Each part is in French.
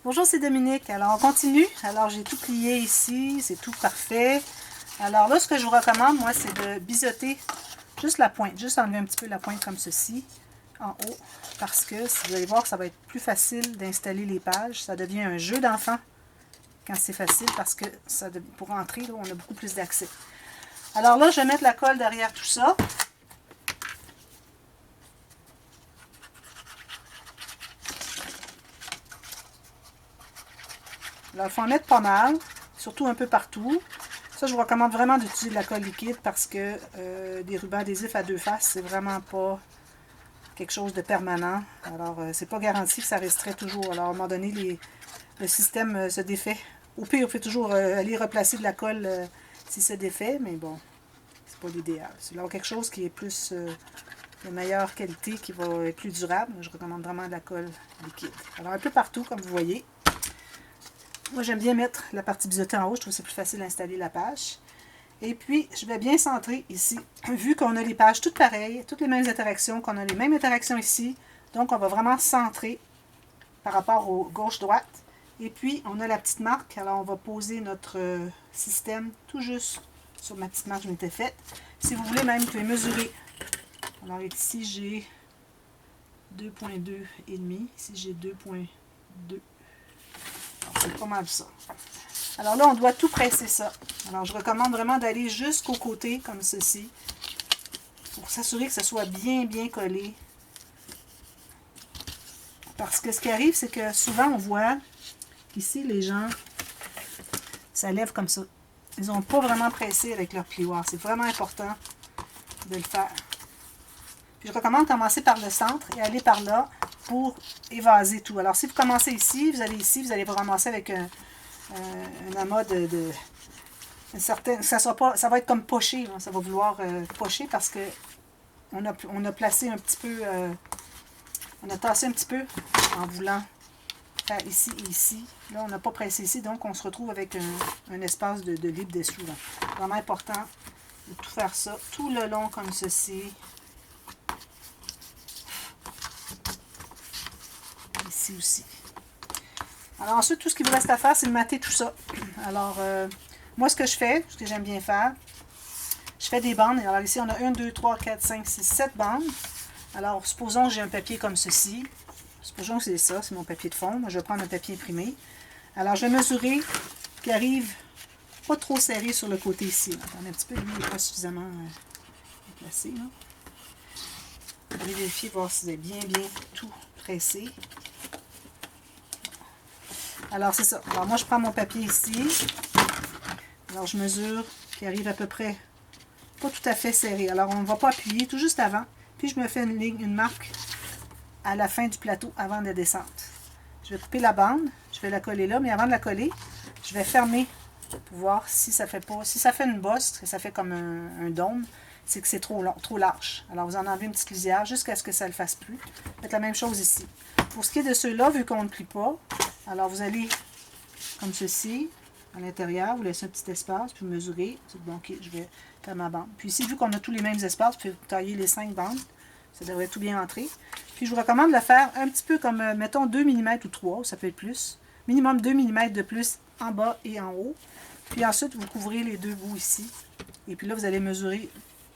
Bonjour, c'est Dominique. Alors, on continue. Alors, j'ai tout plié ici. C'est tout parfait. Alors là, ce que je vous recommande, moi, c'est de biseauter juste la pointe. Juste enlever un petit peu la pointe comme ceci, en haut. Parce que, si vous allez voir, ça va être plus facile d'installer les pages. Ça devient un jeu d'enfant quand c'est facile parce que pour entrer, là, on a beaucoup plus d'accès. Alors là, je vais mettre la colle derrière tout ça. Alors, il faut en mettre pas mal, surtout un peu partout. Ça, je vous recommande vraiment d'utiliser de la colle liquide parce que des rubans adhésifs à deux faces, c'est vraiment pas quelque chose de permanent. Alors, c'est pas garanti que ça resterait toujours. Alors, à un moment donné, le système se défait. Au pire, on peut toujours aller replacer de la colle si ça défait, mais bon, c'est pas l'idéal. C'est là quelque chose qui est plus de meilleure qualité, qui va être plus durable. Je recommande vraiment de la colle liquide. Alors, un peu partout, comme vous voyez. Moi, j'aime bien mettre la partie biseautée en haut. Je trouve que c'est plus facile d'installer la page. Et puis, je vais bien centrer ici. Vu qu'on a les pages toutes pareilles, toutes les mêmes interactions, qu'on a les mêmes interactions ici, donc on va vraiment centrer par rapport au gauche-droite. Et puis, on a la petite marque. Alors, on va poser notre système tout juste sur ma petite marque que je m'étais faite. Si vous voulez même, vous pouvez mesurer. Alors, ici, j'ai 2.2 et demi. Ici, j'ai 2.2. C'est pas mal ça. Alors là, on doit tout presser ça. Alors, je recommande vraiment d'aller jusqu'au côté, comme ceci, pour s'assurer que ça soit bien, bien collé. Parce que ce qui arrive, c'est que souvent, on voit qu'ici, les gens, ça lève comme ça. Ils n'ont pas vraiment pressé avec leur plioir. C'est vraiment important de le faire. Puis, je recommande de commencer par le centre et aller par là pour évaser tout. Alors, si vous commencez ici, vous allez vous ramasser avec un amas ça va être comme poché, hein, ça va vouloir pocher parce que on a placé un petit peu, on a tassé un petit peu en voulant faire ici et ici. Là, on n'a pas pressé ici, donc on se retrouve avec un espace de libre dessous. Là. Vraiment important de tout faire ça tout le long comme ceci. Ici aussi. Alors ensuite, tout ce qu'il vous reste à faire, c'est de mater tout ça. Alors, moi, ce que je fais, ce que j'aime bien faire, je fais des bandes. Alors ici, on a 1, 2, 3, 4, 5, 6, 7 bandes. Alors, supposons que j'ai un papier comme ceci. Supposons que c'est ça, c'est mon papier de fond. Moi, je vais prendre un papier imprimé. Alors, je vais mesurer qu'il arrive pas trop serré sur le côté ici. Attendez un petit peu, lui, il n'est pas suffisamment placé. Là. Vous allez vérifier, voir si vous avez bien, bien tout pressé. Alors, c'est ça. Alors, moi, je prends mon papier ici. Alors, je mesure qu'il arrive à peu près pas tout à fait serré. Alors, on ne va pas appuyer tout juste avant. Puis, je me fais une ligne, une marque à la fin du plateau avant de descendre. Je vais couper la bande. Je vais la coller là. Mais avant de la coller, je vais fermer pour voir si ça fait pas. Si ça fait une bosse, que ça fait comme un dôme, c'est que c'est trop long, trop large. Alors, vous en enlevez une petite lisière jusqu'à ce que ça ne le fasse plus. Faites la même chose ici. Pour ce qui est de ceux-là, vu qu'on ne plie pas, alors vous allez comme ceci, à l'intérieur, vous laissez un petit espace, puis mesurez. Bon, ok, je vais faire ma bande. Puis ici, vu qu'on a tous les mêmes espaces, vous pouvez tailler les 5 bandes. Ça devrait tout bien entrer. Puis je vous recommande de le faire un petit peu comme, mettons, 2 mm ou 3, ça peut être plus. Minimum 2 mm de plus en bas et en haut. Puis ensuite, vous couvrez les deux bouts ici. Et puis là, vous allez mesurer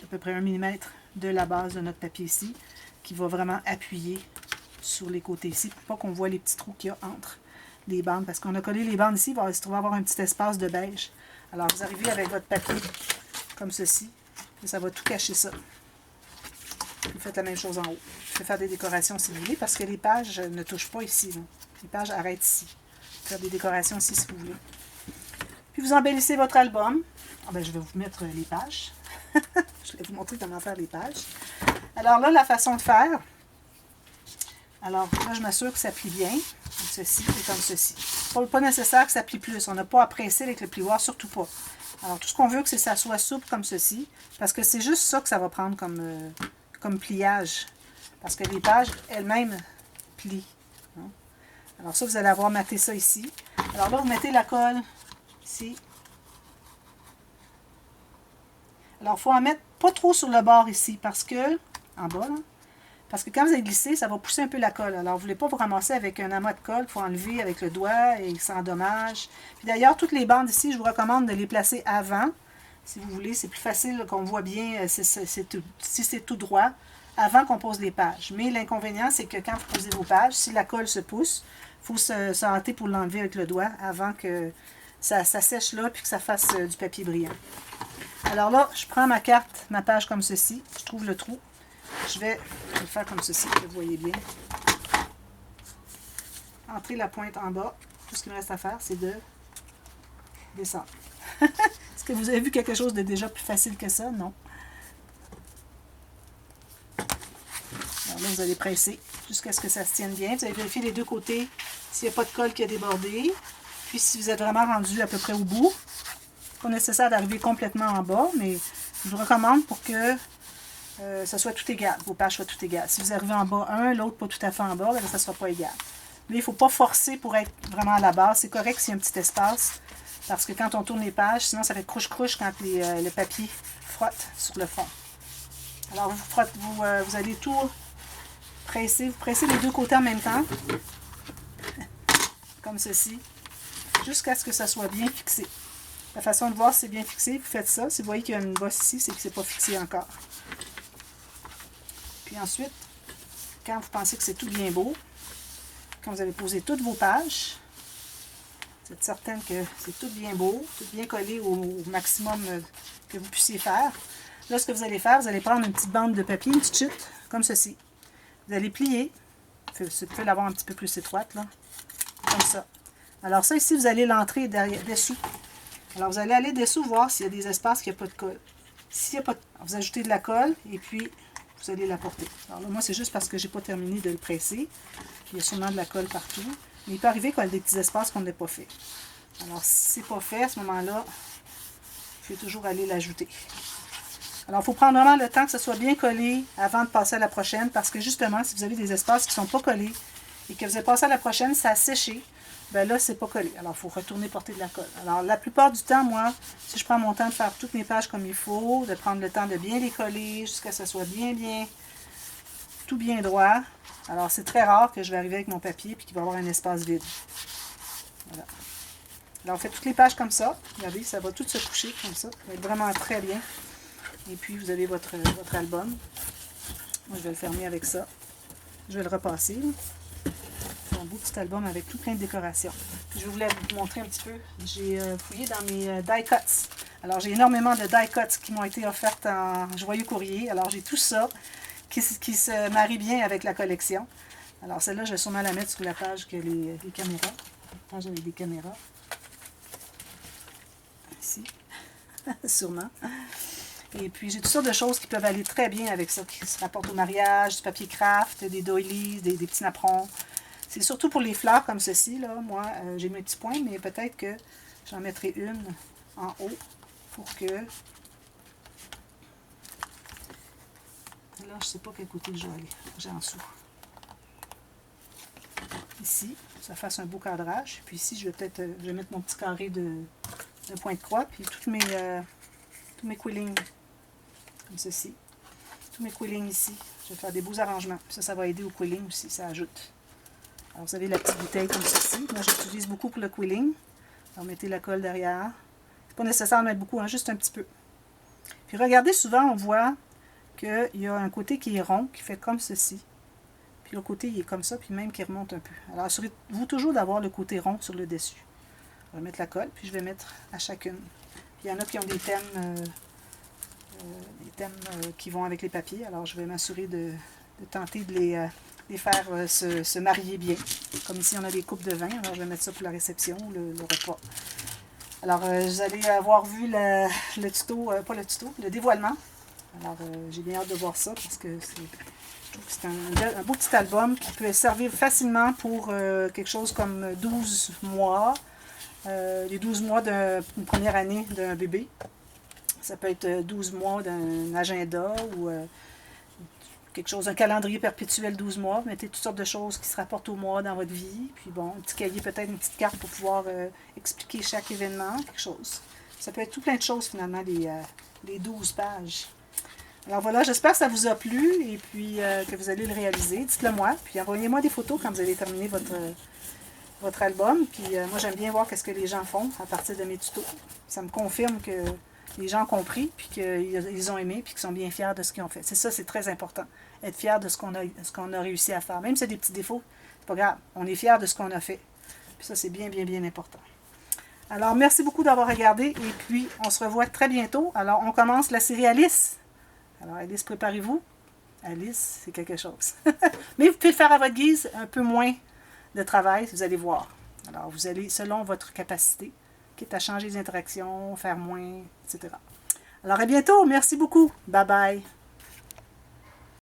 à peu près 1 mm de la base de notre papier ici, qui va vraiment appuyer sur les côtés ici, pour pas qu'on voit les petits trous qu'il y a entre les bandes. Parce qu'on a collé les bandes ici, il va se trouver avoir un petit espace de beige. Alors, vous arrivez avec votre papier comme ceci, et ça va tout cacher ça. Vous faites la même chose en haut. Vous pouvez faire des décorations si vous voulez, parce que les pages ne touchent pas ici. Là. Les pages arrêtent ici. Vous pouvez faire des décorations ici si vous voulez. Puis vous embellissez votre album. Ah ben, je vais vous mettre les pages. Je vais vous montrer comment faire les pages. Alors là, la façon de faire. Alors là, je m'assure que ça plie bien. Comme ceci et comme ceci. Pas nécessaire que ça plie plus. On n'a pas à presser avec le plioir, surtout pas. Alors tout ce qu'on veut, c'est que ça soit souple comme ceci. Parce que c'est juste ça que ça va prendre comme pliage. Parce que les pages elles-mêmes plient. Hein? Alors ça, vous allez avoir maté ça ici. Alors là, vous mettez la colle ici. Alors, il faut en mettre pas trop sur le bord ici, parce que, en bas, là, Parce que quand vous allez glisser, ça va pousser un peu la colle. Alors, vous ne voulez pas vous ramasser avec un amas de colle qu'il faut enlever avec le doigt et ça endommage. Puis d'ailleurs, toutes les bandes ici, je vous recommande de les placer avant. Si vous voulez, c'est plus facile qu'on voit bien si c'est tout droit avant qu'on pose les pages. Mais l'inconvénient, c'est que quand vous posez vos pages, si la colle se pousse, il faut se hâter pour l'enlever avec le doigt avant que ça sèche là puis que ça fasse du papier brillant. Alors là, je prends ma carte, ma page comme ceci. Je trouve le trou. Je vais le faire comme ceci, que vous voyez bien. Entrer la pointe en bas. Tout ce qu'il me reste à faire, c'est de descendre. Est-ce que vous avez vu quelque chose de déjà plus facile que ça? Non. Alors là, vous allez presser jusqu'à ce que ça se tienne bien. Vous allez vérifier les deux côtés s'il n'y a pas de colle qui a débordé. Puis si vous êtes vraiment rendu à peu près au bout, pas nécessaire d'arriver complètement en bas, mais je vous recommande pour que ça soit tout égal, vos pages soient tout égales. Si vous arrivez en bas un, l'autre pas tout à fait en bas, bien, ça ne sera pas égal. Mais il ne faut pas forcer pour être vraiment à la base. C'est correct s'il y a un petit espace, parce que quand on tourne les pages, sinon ça fait crouche-crouche quand le papier frotte sur le fond. Alors vous allez tout presser, vous pressez les deux côtés en même temps, comme ceci, jusqu'à ce que ça soit bien fixé. La façon de voir si c'est bien fixé, vous faites ça. Si vous voyez qu'il y a une bosse ici, c'est que ce n'est pas fixé encore. Puis ensuite, quand vous pensez que c'est tout bien beau, quand vous avez posé toutes vos pages, vous êtes certaine que c'est tout bien beau, tout bien collé au maximum que vous puissiez faire. Là, ce que vous allez faire, vous allez prendre une petite bande de papier, une petite chute, comme ceci. Vous allez plier. Vous pouvez l'avoir un petit peu plus étroite, là. Comme ça. Alors ça, ici, vous allez l'entrer dessous. Alors, vous allez aller dessous voir s'il y a des espaces qu'il n'y a pas de colle. S'il n'y a pas de... vous ajoutez de la colle et puis vous allez la porter. Alors là, moi, c'est juste parce que je n'ai pas terminé de le presser. Il y a sûrement de la colle partout. Mais il peut arriver qu'il y a des petits espaces qu'on n'ait pas fait. Alors, si ce n'est pas fait, à ce moment-là, je vais toujours aller l'ajouter. Alors, il faut prendre vraiment le temps que ce soit bien collé avant de passer à la prochaine. Parce que justement, si vous avez des espaces qui ne sont pas collés et que vous avez passé à la prochaine, ça a séché. Ben là, c'est pas collé. Alors, il faut retourner porter de la colle. Alors, la plupart du temps, moi, si je prends mon temps de faire toutes mes pages comme il faut, de prendre le temps de bien les coller jusqu'à ce que ça soit tout bien droit. Alors, c'est très rare que je vais arriver avec mon papier et qu'il va y avoir un espace vide. Voilà. Alors, on fait toutes les pages comme ça. Regardez, ça va tout se coucher comme ça. Ça va être vraiment très bien. Et puis, vous avez votre album. Moi, je vais le fermer avec ça. Je vais le repasser. Un beau petit album avec tout plein de décorations. Puis je voulais vous montrer un petit peu. J'ai fouillé dans mes die cuts. Alors, j'ai énormément de die cuts qui m'ont été offertes en joyeux courrier. Alors, j'ai tout ça qui se marie bien avec la collection. Alors, celle-là, je vais sûrement la mettre sur la page que les caméras. La page avec des caméras. Ici. Sûrement. Et puis, j'ai toutes sortes de choses qui peuvent aller très bien avec ça, qui se rapportent au mariage, du papier craft, des doilies, des petits napperons. C'est surtout pour les fleurs comme ceci, là. Moi, j'ai mes petits points, mais peut-être que j'en mettrai une en haut pour que... Là, je ne sais pas quel côté je vais aller. J'ai en dessous. Ici, ça fasse un beau cadrage. Puis ici, je vais mettre mon petit carré de point de croix. Puis tous mes quillings, comme ceci. Tous mes quillings ici. Je vais faire des beaux arrangements. Puis ça va aider au quilling aussi, ça ajoute. Alors, vous avez la petite bouteille comme ceci. Moi, j'utilise beaucoup pour le quilling. Alors, mettez la colle derrière. C'est pas nécessaire de mettre beaucoup, hein, juste un petit peu. Puis, regardez, souvent, on voit qu'il y a un côté qui est rond, qui fait comme ceci. Puis, l'autre côté, il est comme ça, puis même qui remonte un peu. Alors, assurez-vous toujours d'avoir le côté rond sur le dessus. Je vais mettre la colle, puis je vais mettre à chacune. Puis, il y en a qui ont des thèmes, qui vont avec les papiers. Alors, je vais m'assurer de tenter de les faire se marier bien. Comme ici, on a des coupes de vin. Alors, je vais mettre ça pour la réception, le repas. Alors, vous allez avoir vu le tuto, pas le tuto, le dévoilement. Alors, j'ai bien hâte de voir ça parce que je trouve que c'est un beau petit album qui peut servir facilement pour quelque chose comme 12 mois. Les 12 mois d'une première année d'un bébé. Ça peut être 12 mois d'un agenda ou... quelque chose, un calendrier perpétuel 12 mois. Vous mettez toutes sortes de choses qui se rapportent au mois dans votre vie. Puis bon, un petit cahier, peut-être une petite carte pour pouvoir expliquer chaque événement, quelque chose. Ça peut être tout plein de choses finalement, les 12 pages. Alors voilà, j'espère que ça vous a plu et puis que vous allez le réaliser. Dites-le moi, puis envoyez-moi des photos quand vous allez terminer votre album. Puis moi, j'aime bien voir ce que les gens font à partir de mes tutos. Ça me confirme que les gens ont compris, puis qu'ils ont aimé, puis qu'ils sont bien fiers de ce qu'ils ont fait. C'est ça, c'est très important. Être fier de ce qu'on a réussi à faire. Même si c'est des petits défauts, c'est pas grave. On est fier de ce qu'on a fait. Puis ça, c'est bien, bien, bien important. Alors, merci beaucoup d'avoir regardé, et puis on se revoit très bientôt. Alors, on commence la série Alice. Alors, Alice, préparez-vous. Alice, c'est quelque chose. Mais vous pouvez le faire à votre guise, un peu moins de travail, vous allez voir. Alors, vous allez, selon votre capacité, quitte à changer les interactions, faire moins, etc. Alors, à bientôt. Merci beaucoup. Bye bye.